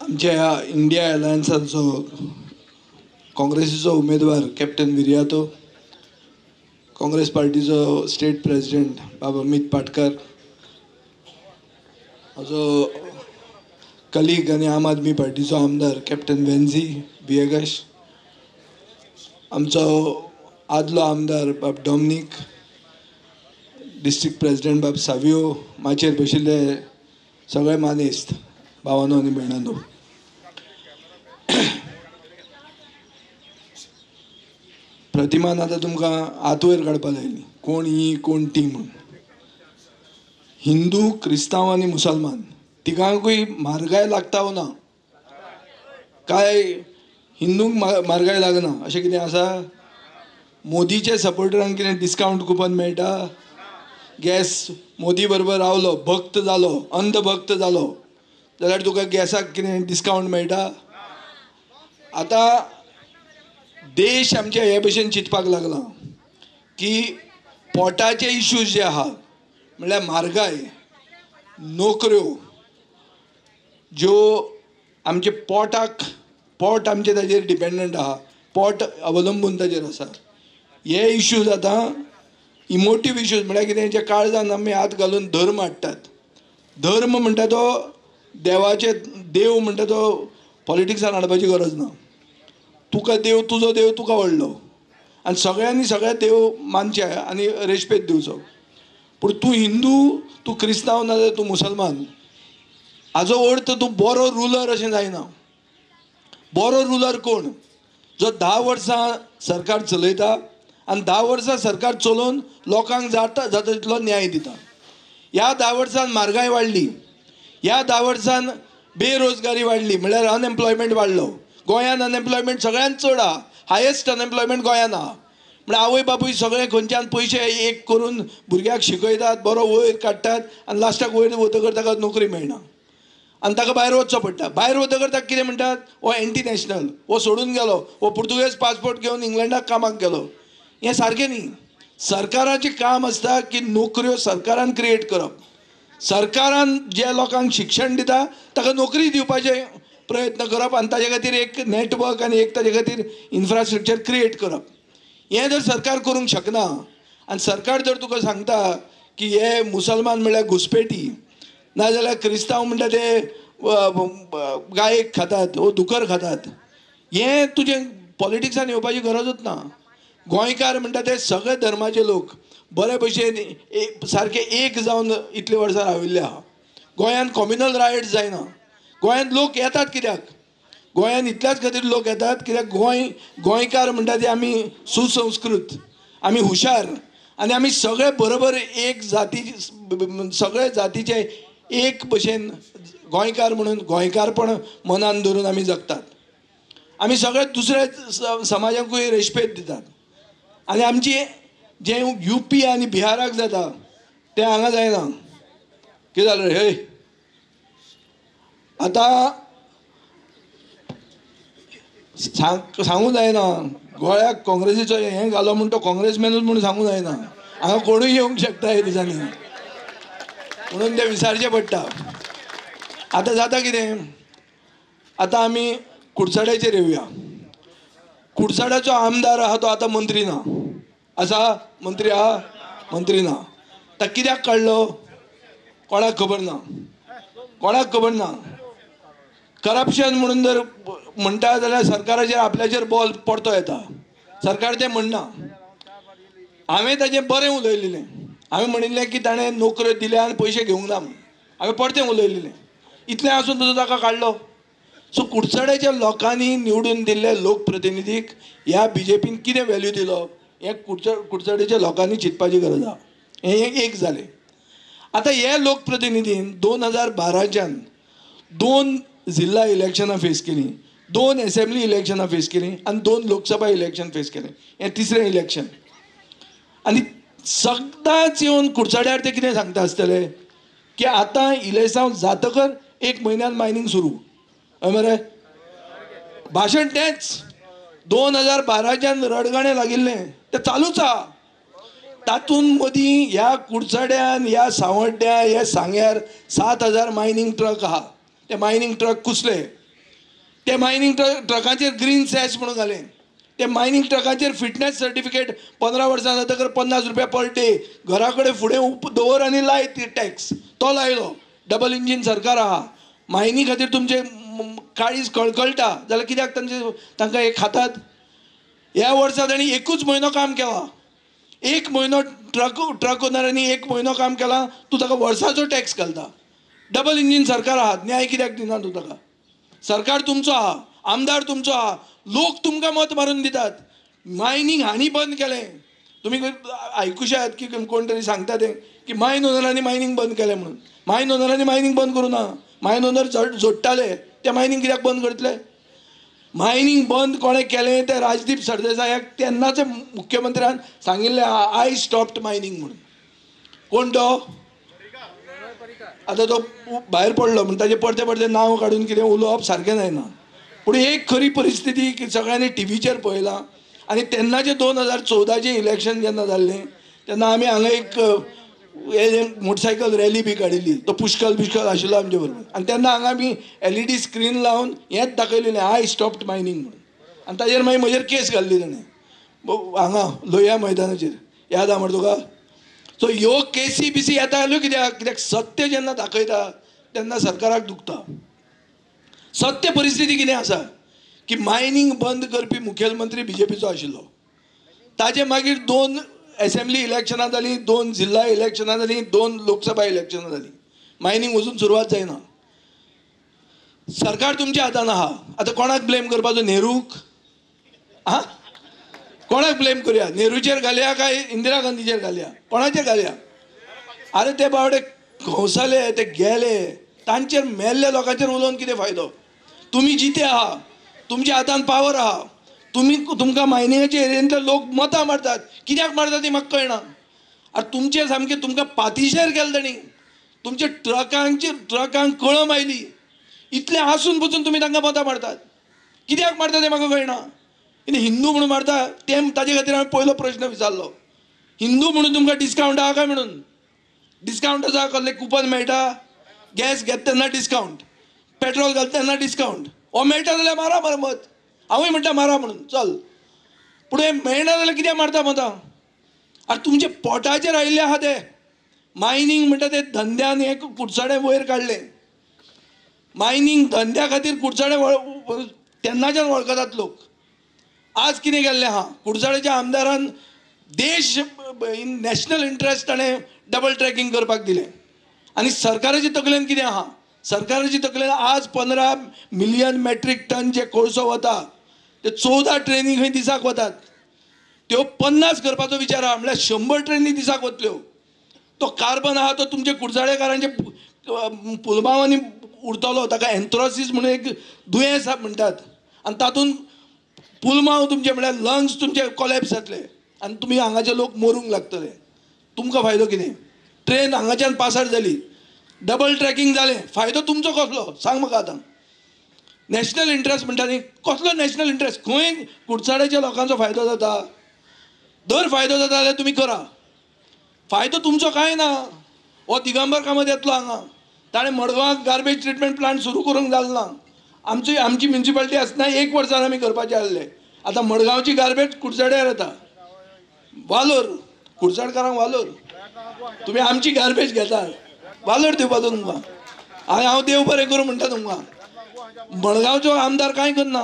आमच्या इंडिया अलायन्साचो काँग्रेसीचो उमेदवार captain Viriato, Congress पार्टीचो state president बाबा अमित पाटकर, म्हजो कलीग आनी आम आदमी पार्टीचो आमदार कॅप्टन वेन्झी विएगस, आमचो आदलो आमदार बाब डॉमिनीक, डिस्ट्रिक्ट प्रेसिडेंट बाब सावियो, माचयेर बशिल्ले सगळे मानेस्त भावांनो आनी भयणांनो, प्रतिमान आतां तुमकां हात वयर काडपा लायली कोण ही कोण ती म्हूण. हिंदू, क्रिस्तांव आनी मुसलमान तिगांकूय म्हारगाय लागता वो ना? काय हिंदूंक म्हारगाय लागना अशें कितें आसा? मोदीचे सपोर्टरांक कितें डिस्कावंट कुपन मेळटा? गॅस मोदी बरोबर रावलो, भक्त जालो, अंधभक्त जालो जाल्यार तुका गॅसाक कितें डिस्कावंट मेळटा? आतां देश आमचे हे भशेन चिंतपाक लागला की पोटाचे इश्यूज जे आहा म्हणल्यार म्हारगाय, नोकऱ्यो ज्यो आमचे पोट आमचे ताजेर डिपेंडंट आहा, पोट अवलंबून ताजेर आसा, हे इश्यूज आतां इमोटीव इश्यूज म्हळ्यार कितें जे काळजान आमी हात घालून धर्म हाडटात. धर्म म्हणटा तो देवाचे देव म्हणटा तो पॉलिटिक्सान हाडपाची गरज ना. तुका देव, तुजो देव तुका व्हडलो आनी सगळ्यांनी सगळे देव मानचे आनी रेस्पेद दिवचो. पूण तूं हिंदू, तूं क्रिस्तांव नाजाल्यार तूं मुसलमान, हाजो अर्थ तूं बरो रुलर अशें जायना. बरो रुलर कोण? जो 10 वर्सां सरकार चलयता आनी 10 वर्सां सरकार चलोवन लोकांक जाता तितलो न्याय दिता. ह्या 10 वर्सान म्हारगाय वाडली, ह्या 10 वर्सान बेरोजगारी वाडली म्हळ्यार अनएम्प्लॉयमेंट वाडलो. गोंयान अनएम्प्लॉयमेंट सगळ्यांत चड आहा, हायेस्ट अनएम्प्लॉयमेंट गोंयान आहा. म्हळ्यार आवय बापूय सगळे खंयच्यान पयशे एक करून भुरग्याक शिकयतात, बरो वयर काडटात आनी लास्टाक वयर वतकर ताका नोकरी मेळना आनी ताका भायर वचचो पडटा. भायर वतकर ताका कितें म्हणटात? हो एंटी नॅशनल, हो सोडून गेलो, हो पुर्तुगेज पासपोर्ट घेवन इंग्लंडाक कामाक गेलो. हें सारकें न्ही. सरकाराचें काम आसता की नोकऱ्यो सरकारान क्रिएट करप. सरकारान जे लोकांक शिक्षण दिता ताका नोकरी दिवपाचे प्रयत्न करप आनी ताजे खातीर एक नेटवर्क आनी एक ताजे खातीर इन्फ्रास्ट्रक्चर क्रिएट करप. हें जर सरकार करूंक शकना आनी सरकार जर तुका सांगता की हे मुसलमान म्हळ्यार घुसपेटी, नाजाल्यार क्रिस्तांव म्हणटा ते गायेक खातात वो दुकर खातात, हें तुजें पॉलिटिक्सान येवपाची गरजूच ना. गोंयकार म्हणटा ते सगळे धर्माचे लोक बरे भशेन सारके एक जावन इतले वर्सां राविल्ले आहा. गोंयान कम्युनल रायट्स जायना. गोंयांत लोक येतात कित्याक? गोंयान इतल्याच खातीर लोक येतात कित्याक गोंयकार म्हणटा ते आमी सुसंस्कृत, आमी हुशार आनी आमी सगळे बरोबर एक जाती, सगळे जातीचे एक भशेन गोंयकार म्हणून गोंयकारपण मनान धरून आमी जगतात. आमी सगळे दुसऱ्या समाजाकूय रेस्पेद दितात आनी आमची जें UP आनी बिहाराक जाता तें हांगा जायना. कितें जालें रे? हे आतां सांगूं जायना गोळ्याक काँग्रेसीचो हें घालो म्हूण तो काँग्रेसमॅनूच म्हूण सांगूं जायना. हांगा कोणूय येवंक शकता हे दिसांनी, म्हणून तें विचारचें पडटा. आतां जाता कितें? आतां आमी कुडचड्याचेर येवया. कुडचड्याचो आमदार आहा तो आतां मंत्री ना. आसा? मंत्री आहा? मंत्री ना. ताका कित्याक काडलो? कोणाक खबर ना. कोणाक खबर ना. करप्शन म्हणून जर म्हणटा जाल्यार सरकाराचेर आपल्याचेर बॉल पडतो येता. सरकार तें म्हणना. हांवें ताजें बरें उलयलेलें. हांवें म्हणिल्लें की ताणें नोकऱ्यो दिल्या आनी पयशे घेवंक ना म्हूण. हांवें परतें उलयलेलें. इतलें आसून तुजो ताका काडलो. सो कुडचड्याच्या लोकांनी निवडून दिल्ले लोकप्रतिनिधीक ह्या BJPन कितें व्हॅल्यू दिलो हें कुडचड्याच्या लोकांनी चिंतपाची गरज आहा. हें एक जालें. आतां हे लोकप्रतिनिधीन 2012च्यान 2 जिल्हा इलेक्शनां फेस केलीं, 2 असेंब्ली इलेक्शनां फेस केलीं आनी 2 लोकसभा इलेक्शन फेस केलें. हें 3रें इलेक्शन. आनी सदांच येवन कुडचड्यार ते कितें सांगता आसतले की आतां इलेक्शन जातकर 1 म्हयन्यान मायनींग सुरू. हय मरे? भाशण तेंच. 2012च्यान रडगाणें लागिल्लें तें चालूच आहा. तातूंत मदीं ह्या कुडचड्यान, ह्या सावड्ड्या, ह्या सांग्यार 7000 मायनींग ट्रक आहा. ते मायनींग ट्रक कुसले. ते मायनिंग ट्रकाचेर ग्रीन सॅश म्हणून घालें. ते मायनिंग ट्रकाचेर फिटनेस सर्टिफिकेट 15 वर्सां जातकर 50 रुपया पर डे घरा कडेन फुडें दवर आनी लाय ती टॅक्स तो लायलो. डबल इंजीन सरकार आहा. मायनी खातीर तुमचे काळीज कळकळटा जाल्यार कित्याक तांकां हे खातात. ह्या वर्सा तांणी 1 म्हयनो काम केला. 1 म्हयनो ट्रक ओनरांनी 1 म्हयनो काम केला. तूं ताका वर्साचो टॅक्स घालता. डबल इंजीन सरकार आहा. न्याय कित्याक दिना तूं ताका. सरकार तुमचो आहा. आमदार तुमचो आहा. लोक तुमकां मत मारून दितात. मायनींग हांणी बंद केलें. तुमी आयकुशात की कोण तरी सांगता तें की मायन ओनरांनी मायनींग बंद केलें म्हणून. मायन ओनरांनी मायनींग बंद करूं ना. मायन ओनर जोडटाले ते मायनींग कित्याक बंद करतले. मायनींग बंद कोणें केलें तें राजदीप सरदेसायाक तेन्नाचे मुख्यमंत्र्यान सांगिल्लें आय स्टॉप्ड मायनींग म्हणून. कोण तो आतां तो भायर पडलो म्हणटा ताजें परते परते नांव काडून कितें उलोवप सारकें जायना. पूण एक खरी परिस्थिती की सगळ्यांनी टीव्हीचेर पळयलां. आनी तेन्नाचें 2014चें इलेक्शन जेन्ना जाल्लें तेन्ना आमी हांगा एक मोटरसायकल रॅली बी काडिल्ली. तो पुष्कळ आशिल्लो आमचे बरोबर. आनी तेन्ना हांगा आमी LED स्क्रीन लावन हेंच दाखयलेलें आय स्टॉप्ड मायनींग म्हणून. आनी ताजेर मागीर म्हजेर केस घाल्ली ताणें हांगा लोहिया मैदानाचेर. याद आहा मरे तुका. सो ह्यो केसी बिसी येता कित्याक सत्य जेन्ना दाखयता तेन्ना सरकाराक दुखता. सत्य परिस्थिती कितें आसा की मायनींग बंद करपी मुखेलमंत्री BJPचो आशिल्लो. ताजे मागीर 2 असेंब्ली इलेक्शनां जालीं, 2 जिल्हा इलेक्शनां जालीं, 2 लोकसभा इलेक्शनां जालीं. मायनींग अजून सुरवात जायना. सरकार तुमच्या हातान आहा. आतां कोणाक ब्लेम करपाचो. नेहरूक कोणाक ब्लेम करुया. नेहरूचेर घालया काय इंदिरा गांधीचेर घालया. कोणाचेर घालया. अरे ते बावडे घोंसले ते गेले. तांचेर मेल्ल्या लोकांचेर उलोवन कितें फायदो. तुमी जिते आहा. तुमच्या हातान पावर आहा. तुमकां मायनिंगाच्या एरियेंतले लोक मतां मारतात. कित्याक मारता ती म्हाका कळना. अरे तुमचे सामकें तुमकां पातीशेर केलें तांणी. तुमच्या ट्रकांक कळम आयली. इतलें आसून पसून तुमी तांकां मतां मारतात. कित्याक मारता तें म्हाका कळना. कितें हिंदू म्हणून मारता तें ताजे खातीर हांवें पयलो प्रश्न विचारलो. हिंदू म्हणून तुमकां डिस्कावंट आहा काय म्हणून. डिस्कावंट आसा. कसलें कुपन मेळटा. गॅस घेता तेन्ना डिस्कावंट. पेट्रोल घालता तेन्ना डिस्कावंट. हो मेळटा जाल्यार मारा मरे मत. हांवूय म्हणटा मारा म्हणून चल. पूण हें मेळना जाल्यार कित्याक मारता मतां. अरे तुमचे पोटाचेर आयिल्ले आहा ते. मायनींग म्हणटा ते धंद्यान एक कुडचडें वयर काडलें. मायनींग धंद्या खातीर कुडचडें तेन्नाच्यान वळखतात लोक. आज कितें केल्लें आहा. कुडचडेच्या आमदारान देश इन नॅशनल इंट्रस्ट ताणें डबल ट्रॅकिंग करपाक दिलें. आनी सरकाराच्या तकलेन कितें आहा. सरकाराच्या तकलेन आज 15 मिलियन मेट्रीक टन जे कोळसो वता ते 14 ट्रेनी खंय दिसाक वतात. त्यो 50 करपाचो विचार आहा म्हणल्यार 100 ट्रेनी दिसाक वतल्यो. तो कार्बन आहा तो तुमचे कुडचडेकारांचे पुलमावांनी उरतलो. ताका एन्थ्रोसीस म्हणून एक दुयेंस म्हणटात. आनी तातूंत पुलमाव तुमचे म्हळ्यार लंग्स तुमचे कोलॅप्स जातले आनी तुमी हांगाचे लोक मरूंक लागतले. तुमकां फायदो कितें. ट्रेन हांगाच्यान पासड जाली. डबल ट्रॅकिंग जालें. फायदो तुमचो कसलो सांग म्हाका आतां. नॅशनल इंट्रस्ट म्हणटा न्ही. कसलो नॅशनल इंट्रस्ट. खंय कुडचड्याच्या लोकांचो फायदो जाता. दर फायदो जाता जाल्यार तुमी करा. फायदो तुमचो कांय ना. हो दिगंबर कामत येतलो हांगा. ताणें मडगांवाक गार्बेज ट्रिटमेंट प्लांट सुरू करूंक जालो ना. आमची म्युनिसिपालिटी आसतना 1 वर्सान आमी करपाचे आसले. आतां मडगांवची गार्बेज कुडचड्यार येता. वालोर कुडचडकारांक वालोर. तुमी आमची गार्बेज घेतात. वालोर दिवपाचो तुमकां. हांव देव बरें करूं म्हणटा तुमकां. मडगांवचो आमदार कांय करना.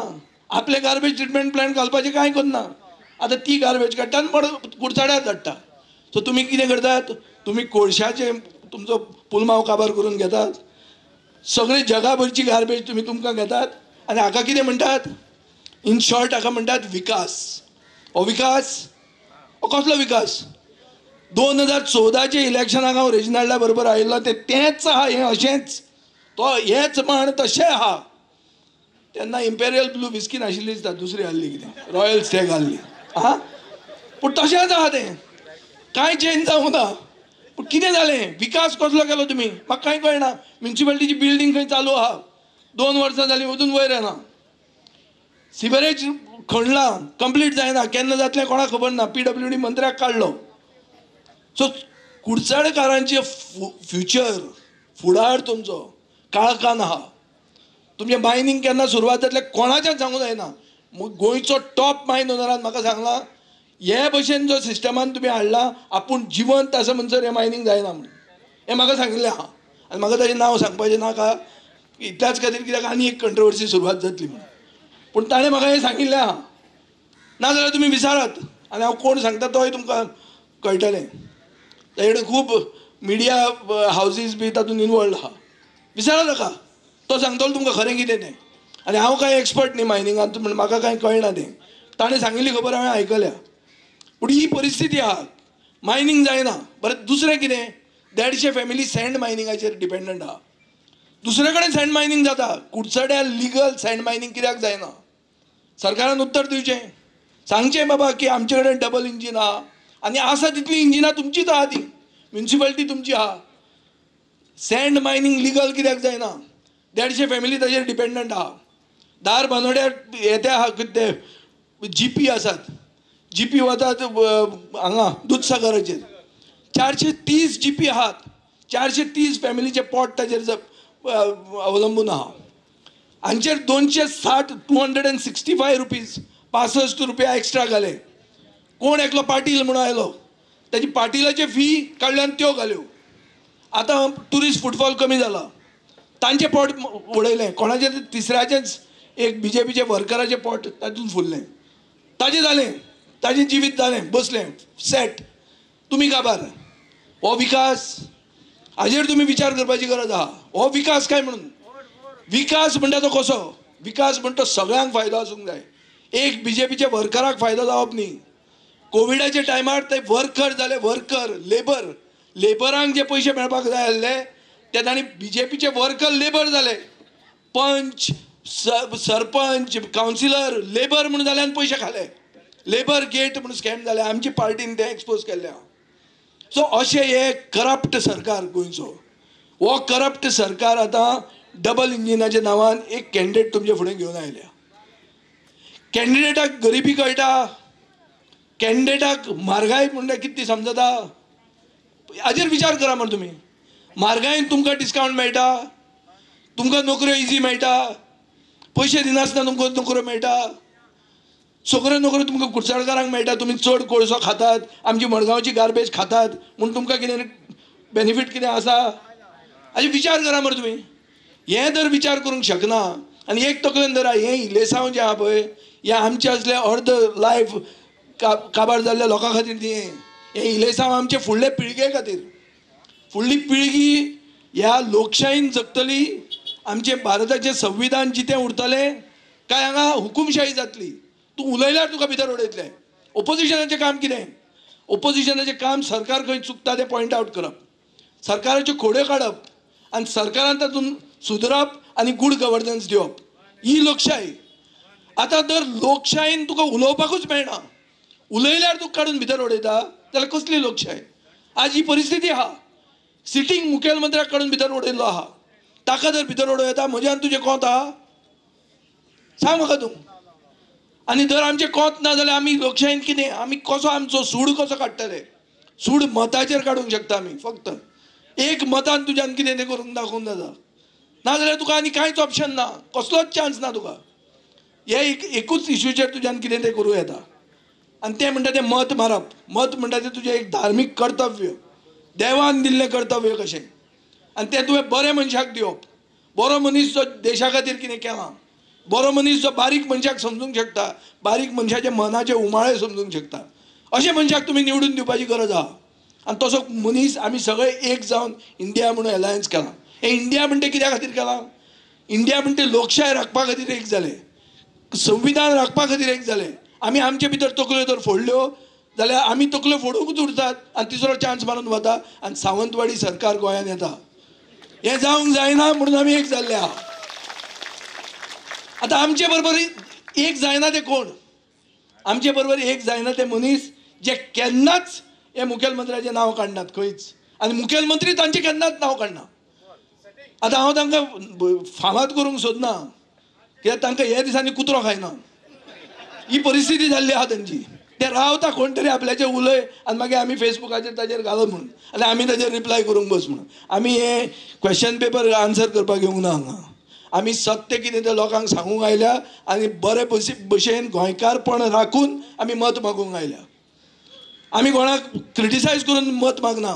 आपले गार्बेज ट्रिटमेंट प्लांट घालपाचें कांय करना. आतां ती गार्बेज काडटा आनी कुडचड्यार धाडटा. सो तुमी कितें करतात. तुमी कोळशाचे तुमचो पुलमाव काबार करून घेतात. सगळे जगाभरची गार्बेज तुमकां घेतात आनी हाका कितें म्हणटात. इन शॉर्ट हाका म्हणटात विकास. हो विकास हो कसलो विकास. 2014चे इलेक्शनाक हांव रेजिनाल्डा बरोबर आयिल्लो तेंच आहा. हें अशेंच तो हेच म्हण तशें आहा. तेन्ना इम्पेरियल ब्लू विस्की नाशिल्ली दिसता. दुसरी हाडली कितें रॉयल स्टॅग हाडली. पूण तशेंच आहा तें. कांय चेंज जावंक ना. पूण कितें जालें. विकास कसलो केलो तुमी म्हाका कांय कळना. म्युनिसिपालिटीची बिल्डींग खंय चालू आहा. 2 वर्सां जालीं अजून वयर येना. सिवरेज खणलां कंप्लीट जायना. केन्ना जातलें कोणाक खबर ना. PWD मंत्र्याक काडलो. सो कुडचडेकारांचे फ्युचर फुडार तुमचो काळखान आहा. तुमचें मायनींग केन्ना सुरवात जातलें कोणाच्याच सांगूंक जायना. गोंयचो टॉप मायन ओनरान म्हाका सांगलां हे भशेन जो सिस्टमान तुमी हाडला आपूण जिवंत आसा म्हणसर हें मायनींग जायना म्हणून. हें म्हाका सांगिल्लें आहा आनी म्हाका ताचें नांव सांगपाचें नाका इतल्याच खातीर कित्याक आनी एक कंट्रोवर्सी सुरवात जातली म्हणून. पूण ताणें म्हाका हें सांगिल्लें आहा. नाजाल्यार तुमी विचारात आनी हांव कोण सांगता तोय तुमकां कळटलें. ताचे कडेन खूब मिडिया हावजीस बी तातूंत इनवॉल्ड आहा. विचारा ताका तो सांगतलो तुमकां खरें कितें तें. आनी हांव कांय एक्सपर्ट न्ही मायनिंगांत म्हण म्हाका कांय कळना तें. ताणें सांगिल्ली खबर हांवें आयकल्या. पूण ही परिस्थिती आहा मायनींग जायना. बरें दुसरें कितें 150 फॅमिली सँड मायनिंगाचेर डिपेंडंट आहा. दुसरे कडेन सँड मायनींग जाता कुडचड्या लिगल सँड मायनींग कित्याक जायना. सरकारान उत्तर दिवचें सांगचें बाबा की आमचे कडेन डबल इंजीन आहा आनी आसा तितली इंजिनां तुमचीच आहा ती म्युनिसिपालिटी तुमची आहा. सँड मायनींग लिगल कित्याक जायना. 150 फॅमिली ताचेर डिपेंडंट आहा. दार बांदोड्यार येते आहा ते जीपी आसात. जीपी वतात हांगा दूदसागराचेर 430 जीपी आहात. 430 फॅमिलीचे पोट ताचेर अवलंबून आहा. हांचेर 265 रुपीज 65 रुपया एक्स्ट्रा घाले. कोण एकलो पाटील म्हणून आयलो ताची पाटीलाचे फी काडल्यान त्यो घाल्यो. आतां ट्युरिस्ट फुटफॉल कमी जाला तांचें पोट उडयलें. कोणाचें तिसऱ्याचेंच एक बीजेपीचे वर्कराचें पोट तातूंत फुल्लें. ताजें जालें ताजें जिवीत जालें बसलें सेट. तुमी काबार. हो विकास हाजेर तुमी विचार करपाची गरज आहा. हो विकास काय म्हणून. विकास म्हणटा तो कसो. विकास म्हणटा तो सगळ्यांक फायदो आसूंक जाय. एक बीजेपीच्या वर्कराक फायदो जावप न्ही. कोविडाच्या टायमार ते वर्कर जाले वर्कर लेबरांक जे पयशे मेळपाक जाय आसले ते तांणी बीजेपीचे वर्कर लेबर जाले. पंच सरपंच कावन्सिलर लेबर म्हणून जाले आनी पयशे खाले. लेबर गेट म्हणून स्कॅम जाले. आमची पार्टीन ते एक्सपोज केल्ले. सो अशें हे करप्ट सरकार गोंयचो. हो करप्ट सरकार आतां डबल इंजिनाच्या नांवान एक कॅन्डिडेट तुमचे फुडें घेवन आयल्या. कॅन्डिडेटाक गरिबी कळटा. कॅन्डिडेटाक म्हारगाय म्हणल्यार कितें ती समजता. हाजेर विचार करा मरे तुमी. म्हारगायेन तुमकां डिस्कावंट मेळटा. तुमकां नोकऱ्यो इजी मेळटा. पयशे दिनासतना तुमकां नोकऱ्यो मेळटा. सगळ्यो नोकऱ्यो तुमकां कुडचडकारांक मेळटा. तुमी चड कोळसो खातात आमची मडगांवची गार्बेज खातात म्हूण तुमकां कितें बेनिफीट कितें आसा. हाजे विचार करा मरे तुमी. हें जर विचार करूंक शकना आनी एक तकलेन धरा हें इलेसांव जें आहा पळय हें आमचे असले अर्द लायफ काबार जाल्ल्या लोकां खातीर न्ही. हें इलेसांव आमचे फुडले पिळगे खातीर. फुडली पिळगी ह्या लोकशायेन जगतली. आमचें भारताचें संविधान जितें उरतलें काय हांगा हुकूमशाही जातली. तूं उलयल्यार तुका भितर उडयतले. ओपोजिशनाचें काम कितें. ओपोजिशनाचें काम सरकार खंय चुकता तें पॉयंट आवट करप. सरकाराच्यो खोड्यो काडप आनी सरकारान तातूंत सुदरप आनी गूड गव्हर्नन्स दिवप ही लोकशाही. आतां जर लोकशायेन तुका उलोवपाकूच मेळना उलयल्यार तुका काडून भितर उडयता जाल्यार कसली लोकशाही. आज ही परिस्थिती आहा. सिटींग मुखेलमंत्र्याक काडून भितर उडयल्लो आहा. ताका जर भितर उडोवं येता म्हज्यान तुजें कोंत आहा सांग म्हाका तूं. आनी जर आमचें कोंत ना जाल्यार आमी लोकशायेन कितें आमी कसो आमचो सूड कसो काडटले. सूड मताचेर काडूंक शकता आमी. फक्त एक मतान तुज्यान कितें तें करूंक दाखोवंक जाता. नाजाल्यार तुका आनी कांयच ऑप्शन ना. कसलोच चान्स ना तुका. हे एकूच इश्यूचेर तुज्यान कितें तें करूं येता. आनी तें म्हणटा तें मत मारप. मत म्हणटा तें तुजें एक धार्मीक कर्तव्य. देवान दिल्लें कर्तव्य कशें. आनी तें तुवें बऱ्या मनशाक दिवप. बरो मनीस जो देशा खातीर कितें केलां. बरो मनीस जो बारीक मनशाक समजूंक शकता. बारीक मनशाचे मनाचे उमाळे समजूंक शकता. अशे मनशाक तुमी निवडून दिवपाची गरज आहा. आनी तसो मनीस आमी सगळे एक जावन इंडिया म्हणून एलायन्स केलां. हे इंडिया म्हणटा कित्या खातीर केलां. इंडिया म्हणटा लोकशाय राखपा खातीर एक जाले. संविधान राखपा खातीर एक जाले. आमी आमचे भितर तकल्यो जर फोडल्यो जाल्यार आमी तकल्यो फोडूंकूच उरतात आनी तिसरो चान्स मारून वता आनी सावंतवाडी सरकार गोंयांत येता. हें जावंक जायना म्हणून आमी एक जाल्ले आहा. आतां आमचे बरोबर एक जायना ते कोण. आमचे बरोबर एक जायना ते मनीस जे केन्नाच हे मुखेलमंत्र्याचें नांव काडनात खंयच. आनी मुखेलमंत्री तांचें केन्नाच नांव काडना. आतां हांव तांकां फामाद करूंक सोदना कित्याक तांकां हे दिसांनी कुत्रो खायना. ही परिस्थिती जाल्ली आहा तांची. ते रावता कोण तरी आपल्याचें उलय आनी मागीर आमी फेसबुकाचेर ताचेर घालप म्हणून आनी आमी ताचेर रिप्लाय करूंक बस म्हणून. आमी हे क्वेश्चन पेपर आन्सर करपाक येवंक ना हांगा. आमी सत्य कितें तें लोकांक सांगूंक आयल्या आनी बरे भशेन गोंयकारपण राखून आमी मत मागूंक आयल्या. आमी कोणाक क्रिटिसायज करून मत मागना.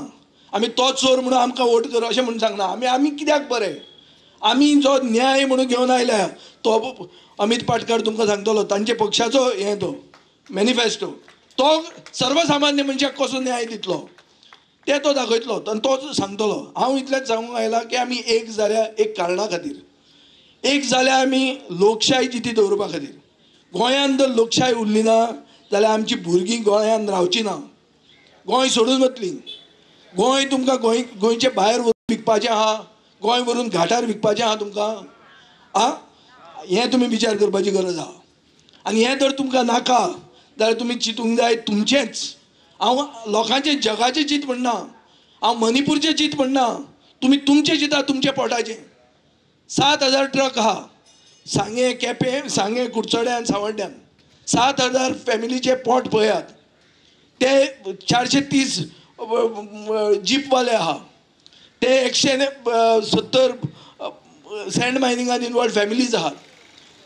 आमी तोच चोर म्हणून आमकां वोट कर अशें म्हणून सांगना. आमी कित्याक बरे, आमी जो न्याय म्हणून घेवन आयल्या तो अमित पाटकर तुमकां सांगतलो तांचे पक्षाचो हें तो मॅनिफेस्टो, तो सर्वसामान्य मनशाक कसो न्याय दितलो ते तो दाखयतलो आनी तोच सांगतलो. हांव इतलेंच सांगूंक आयलां की आमी एक जाल्या एक कारणा खातीर, एक जाल्या आमी लोकशाय जिती दवरपा खातीर. गोंयांत जर लोकशाय उरली ना जाल्यार आमची भुरगीं गोंयांत रावची ना, गोंय सोडून वतलीं. गोंय तुमकां गोंयचे भायर व्हरून विकपाचें आहा, गोंय व्हरून घाटार विकपाचें आहा तुमकां. हें तुमी विचार करपाची गरज आहा. आनी हें जर तुमकां नाका जाल्यार तुमी चिंतूंक जाय तुमचेंच. हांव लोकांचें जगाचें चिंत म्हणना, हांव मणिपूरचें चिंत म्हणना. तुमी तुमचें चिंता तुमच्या पोटाचें. 7,000 ट्रक आहा सांगे केपें, सांगे कुडचड्यान, सावड्ड्यान. 7,000 फॅमिलीचे पोट पळयात. ते 430 जीपवाले आहा, ते 170 सँड मायनिंगान इनवॉल्ड फॅमिलीज आहात.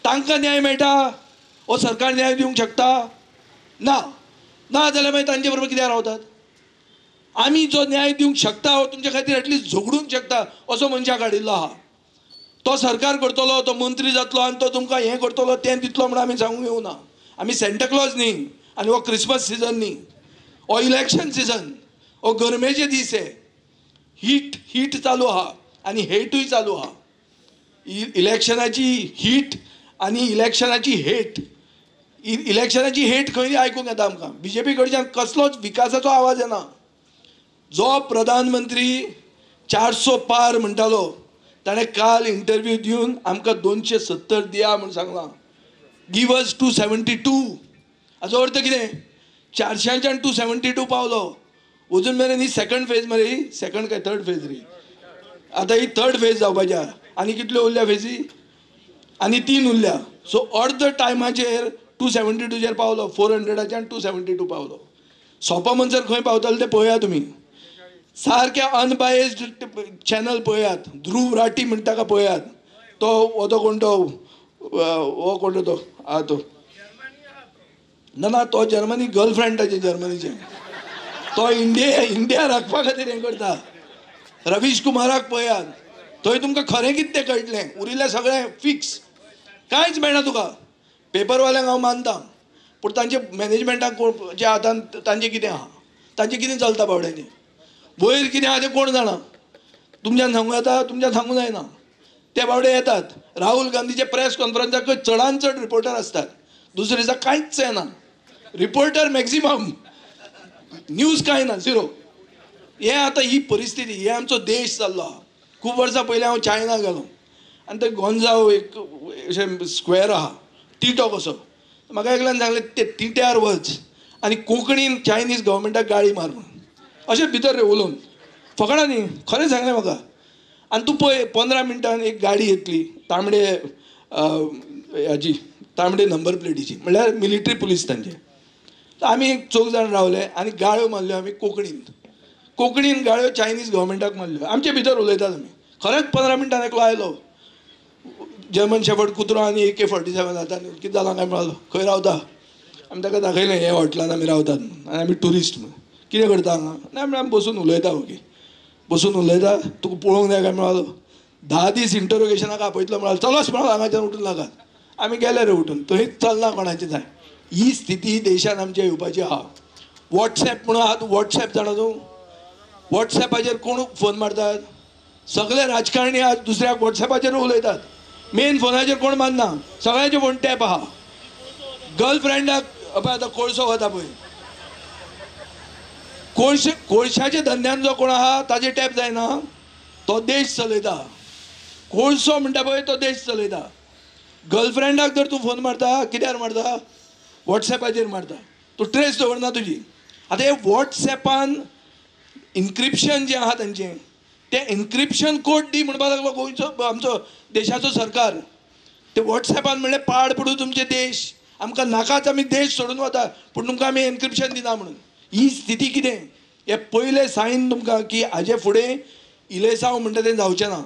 तांकां न्याय मेळटा हो सरकार न्याय दिवंक शकता? ना. ना जाल्यार मागीर तांचे बरोबर कित्याक रावतात? आमी जो न्याय दिवंक शकता हो तुमच्या खातीर एटलिस्ट झगडूंक शकता असो मनशाक हाडिल्लो आहा. तो सरकार करतलो, तो मंत्री जातलो आनी तो तुमकां हें करतलो तें दितलो म्हणून आमी सांगूंक येवना. आमी सेंटा क्लॉज न्ही, आनी हो क्रिसमस सिजन न्ही, हो इलेक्शन सिजन, हो गरमेचे दीस हे. हीट चालू आहा आनी हेटूय चालू आहा. इलेक्शनाची हीट आनी इलेक्शनाची हेट. इलेक्शनाची हेट खंय आयकूंक येता आमकां. बीजेपी कडच्यान कसलोच विकासाचो आवाज येना. जो प्रधानमंत्री 400 पार म्हणटालो ताणें काल इंटरव्यू दिवन आमकां 270 दिया म्हणून सांगलां. Give us 272. हाचो अर्थ कितें? 400च्यान 272 पावलो. अजून मेरेन ही सेकंड फेज मरे, ही सेकंड काय थर्ड फेज रे. आतां ही थर्ड फेज जावपाची आहा. आनी कितल्यो उरल्या फेजी? आनी 3 उरल्या. सो अर्द टायमाचेर 272चेर पावलो. 400च्यान 272 पावलो. सोंपा म्हणसर खंय पावतलो तें पळया तुमी. सारके अनबायस्ड चॅनल पळयात. ध्रुव राठी म्हणटा ताका पळयात. तो कोण तो हो कोण तो आहा तो, ना तो जर्मनी गर्लफ्रेंड ताचे जर्मनीचे. तो इंडिया राखपा खातीर हें करता. रवीश कुमाराक पळयात. थंय तुमकां खरें कितें तें कळटलें. उरिल्लें सगळें फिक्स. कांयच मेळना तुका. पेपरवाल्यांक हांव मानता, पूण तांचे मॅनेजमेंटाक जे हातान तांचें कितें आहा, तांचें कितें चलता बावड्यांचें, वयर कितें आहा तें कोण जाणा. तुमच्यान सांगूं येता, तुमच्यान सांगूं जायना. ते बावडे येतात. राहुल गांधीचे प्रेस कॉन्फरन्साक चडांत चड रिपोर्टर आसतात. दुसरे दिसा कांयच येना. रिपोर्टर मॅक्झिमम, न्यूज कांय ना, झिरो. हें आतां ही परिस्थिती, हे आमचो देश चल्लो आहा. खूब वर्सां पयलीं हांव चायना गेलो आनी थंय गोंजाव एक अशें स्क्वेअर आहा, टिटो कसो. म्हाका एकल्यान सांगलें ते टिट्यार वच आनी कोंकणीन चायनीज गव्हर्मेंटाक गाळी मार म्हणून. अशें भितर रे उलोवन. फकाणां न्ही, खरें सांगलें म्हाका. आनी तूं पळय 15 मिनटान एक गाडी येतली तांबडे हाची, तांबडे नंबर प्लेटीची, म्हणल्यार मिलिटरी पुलीस तांचे. आमी एक 4 जाण रावले आनी गाळ्यो मारल्यो आमी कोंकणीन गाळ्यो चायनीज गव्हर्मेंटाक मारल्यो. आमचे भितर उलयतात आमी. खरेंच 15 मिनटान एकलो आयलो. जर्मन शेफर्ड कुत्रो आनी AK-47 हातान. कितें जालां काय म्हणलो, खंय रावता? आमी ताका दाखयलें हे हॉटेलान आमी रावतात आनी आमी ट्युरिस्ट म्हणून. कितें करता हांगा? ना म्हणल्यार आमी बसून उलयता. ओके बसून उलयता. तुका पळोवंक जाय काय म्हणलो. 10 दीस इंटरोगेशनाक आपयतलो म्हणलो. चलोच म्हणलो हांगाच्यान उठून नाकात. आमी गेले रे उठून. थंय चलना कोणाचें जाय. ही स्थिती देशान आमच्या येवपाची आहा. वॉट्सॅप म्हणून आहा. तूं वॉट्सॅप जाणा तूं? वॉट्सॅपाचेर कोण फोन मारतात? सगळे राजकारणी आज दुसऱ्याक वॉट्सॅपाचेर उलयतात. मेन फोनाचेर कोण मारना. सगळ्यांचे फोन टॅप आहा. गर्लफ्रेंडाक पळय आतां कोळसो वता पळय, कोळशाच्या धंद्यान जो कोण आहा ताजे टॅप जायना. तो देश चलयता. कोळसो म्हणटा पळय तो देश चलयता. गर्लफ्रेंडाक जर तूं फोन मारता कित्यार मारता? वॉट्सॅपाचेर मारता. तूं ट्रेस दवरना तुजी. आतां हे वॉट्सॅपान इन्क्रिप्शन जें आहा तांचें, तें इन्क्रिप्शन कोड दी म्हणपाक लागलो गोंयचो आमचो देशाचो सरकार. ते वॉट्सॅपान म्हणलें पाड पडूं तुमचे देश, आमकां नाकाच, आमी देश सोडून वता, पूण तुमकां आमी एन्क्रिप्शन दिना म्हणून. ही स्थिती कितें? हे पयले सायन तुमकां की हाजे फुडें इलेसांव म्हणटा तें जावचें ना.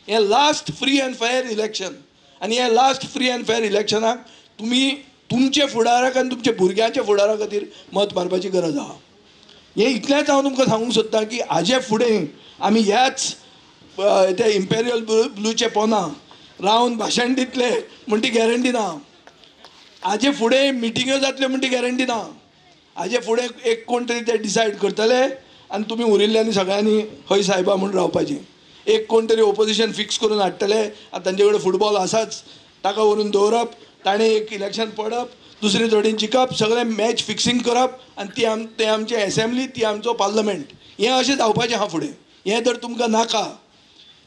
हें last free and fair election आनी हे लास्ट फ्री अँड फेअर इलेक्शनाक तुमी तुमचे फुडाराक आनी तुमच्या भुरग्यांच्या फुडारा खातीर मत मारपाची गरज आहा. हें इतलेंच हांव तुमकां सांगूंक सोदतां की हाजे फुडें आमी ह्याच ते इम्पेरियल ब्लूचे पोंदा रावन भाशण दितले म्हण ती गॅरंटी ना. हाजे फुडें मिटिंग्यो जातल्यो म्हण ती गॅरंटी ना. हाजे फुडें एक कोण तरी ते डिसायड करतले आनी तुमी उरिल्ल्यांनी सगळ्यांनी हय सायबा म्हूण रावपाचें. एक कोण तरी ओपोजिशन फिक्स करून हाडटले. आतां तांचे कडेन फुटबॉल आसाच, ताका व्हरून दवरप, ताणें एक इलेक्शन पडप, दुसरे थोडीन जिखप, सगळें मॅच फिक्सिंग करप आनी ते आमची एसेंब्ली, ती आमचो पार्लमेंट. हें अशें जावपाचें आहा फुडें. हें जर तुमकां नाका,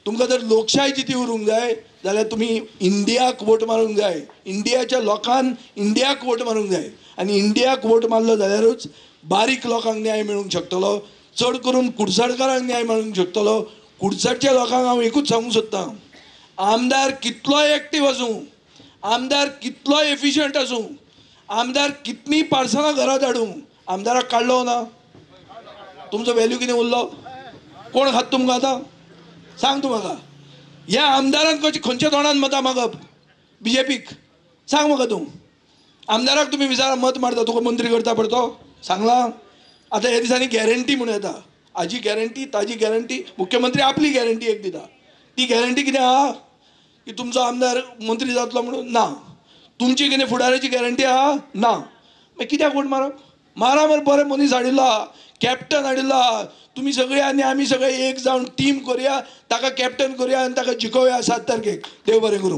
तुमकां जर लोकशाय जिती उरूंक जाय जाल्यार तुमी इंडियाक वोट मारूंक जाय. इंडियाच्या लोकांन इंडियाक वोट मारूंक जाय आनी इंडियाक वोट मारलो जाल्यारूच बारीक लोकांक न्याय मेळूंक शकतलो. चड करून कुडचडकारांक न्याय मेळूंक शकतलो. कुडचडच्या लोकांक हांव एकूच सांगूंक सोदतां, आमदार कितलोय एक्टीव आसूं, आमदार कितलोय एफिशियंट आसूं, आमदार कितलीं पार्सलां घरांत हाडूं, आमदाराक काडलो ना, तुमचो व्हॅल्यू कितें उरलो? कोण खात तुमकां आतां? सांग तूं म्हाका. ह्या आमदारांक खंयच्या तोंडान मतां मागप? BJPक सांग म्हाका तूं. आमदाराक तुमी विचारा मत मारता, तुका मंत्री करता पडतो? सांगलां. आतां ह्या दिसांनी गॅरंटी म्हणून येता, हाजी गॅरंटी, ताजी गॅरंटी. मुख्यमंत्री आपली गॅरंटी एक दिता. ती गॅरंटी कितें आहा की तुमचो आमदार मंत्री जातलो म्हणून? ना. तुमची कितें फुडाराची गॅरंटी आहा? ना. मागीर कित्याक वोट मारप? मारा मरे, बरे मनीस हाडिल्लो आहा, कॅप्टन हाडिल्लो आहा. तुमी सगळे आनी आमी सगळे एक जावन टीम करुया, ताका कॅप्टन करुया आनी ताका जिखोवया 7 तारखेक. देव बरें करूं.